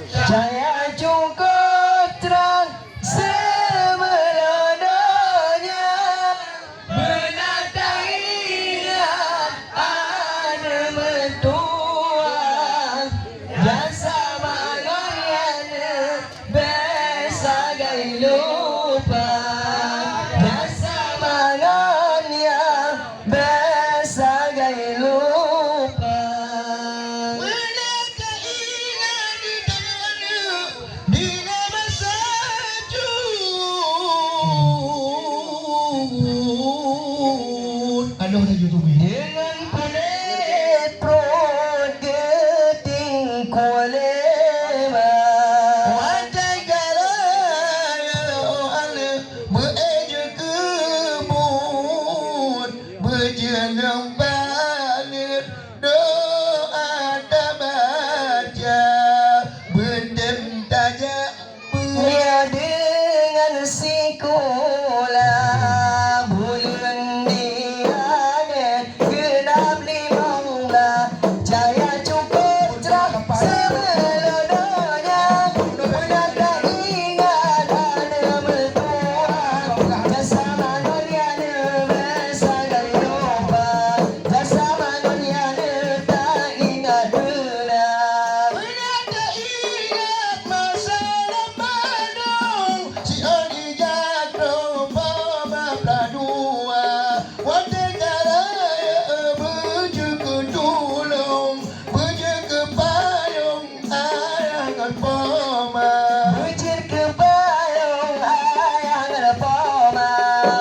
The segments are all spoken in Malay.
Saya cukup terang semeladanya, menatap ingat ada mentua, jasa mangoyana besagai lupa, jasa mangonya besagai lupa. Aduh dah YouTube ni. Dengan kulit perut geting kolema, Wajah garang ala bereja kebun berjenam balik doa tak baca bendem tajak dia dengan sikola bulan dia genap 15, jaya cukup cerah semeladanya, menatap ingat ada mentua, jasa mangoyana besagai lupa, jasa mangoyana tak ingat benar. menatap ingat masa lemadung si oli jatuh babak dua wajah garang berju ketulung berju kepayung ayang poma Bujur kepayung ayang lepoma,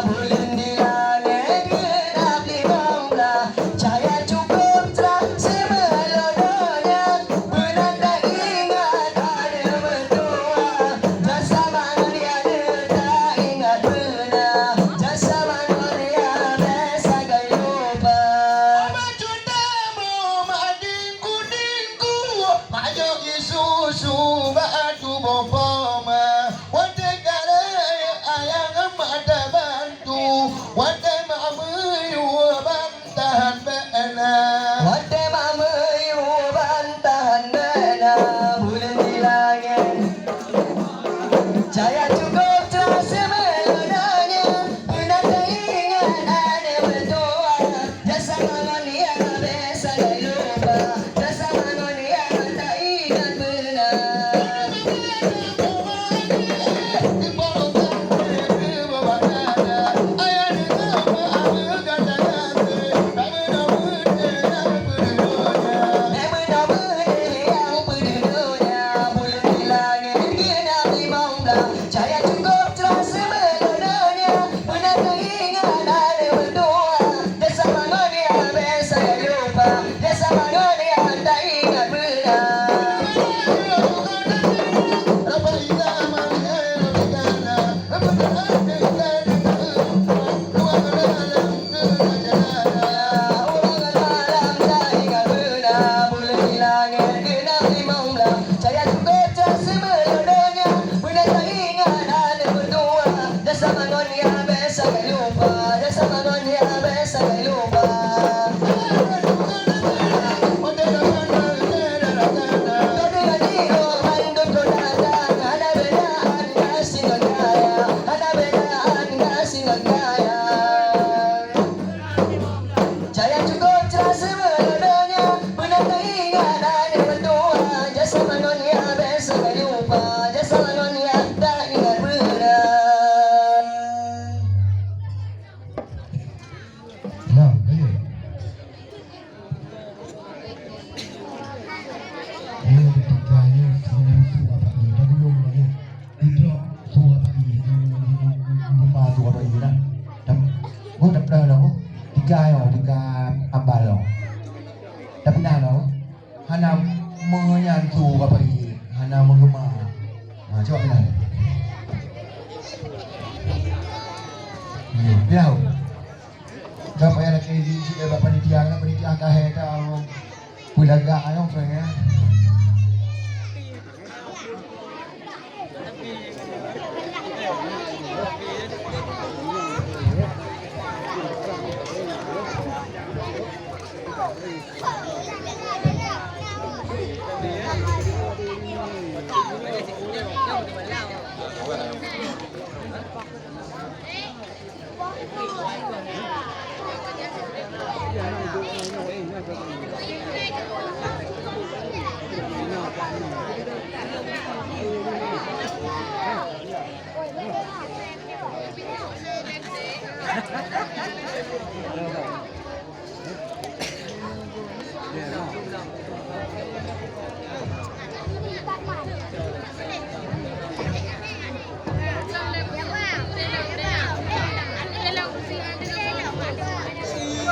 bulan di langit genap 15, cahaya cukup terang semeladanya, menatap ingat ada mentua, jasa mangoyana tak ingat benar, jasa mangoyana besagai lupa. Macutamu mading kuningku Majo isusu batu bopoma Wate kare ayang mata bantu Wate mamuyu bantahan bena Wadai mamayu bantahan bena, bulan di langit cahaya cukup terang semeladanya, menatap ingat ada mentua, jasa mangoyana besagai lupa, jasa mangoyana tak ingat benar. Cahaya cukup terang semeladanya, menatap ingat ada mentua, jasa mangoyana besagai lupa, jasa mangoyana tak ingat benar. Ulangan malam tak ingat benar, bulan di langit genap 15, cahaya cukup terang semeladanya, menatap ingat ada mentua, jasa mangoyana besagai lupa, jasa mangoyana besagai lupa. Kode radio mandut ko datang, ada bedaan kasih gaya, ada bedaan kasih gaya. Cahaya cukup cerah semeladanya, menatap ingat ada mentua, jasa mangoyana besagai lupa, jasa mangoyana tak ingat benar. Nah, ayo. Ini ketiganya sebenarnya suara pagi. Dah belum lagi. Tidak suara pagi. Lupa suara pagi dah. Oh, dah pernah dah. Tiga ambal loh. Tapi nah loh. Hana menyantu apa pagi. Hana menggema. Nah, coba kenal. Ni, biar. Dah payah nak kiri si panitia kahai dah. Pulaga ayam sebenarnya.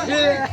Iya.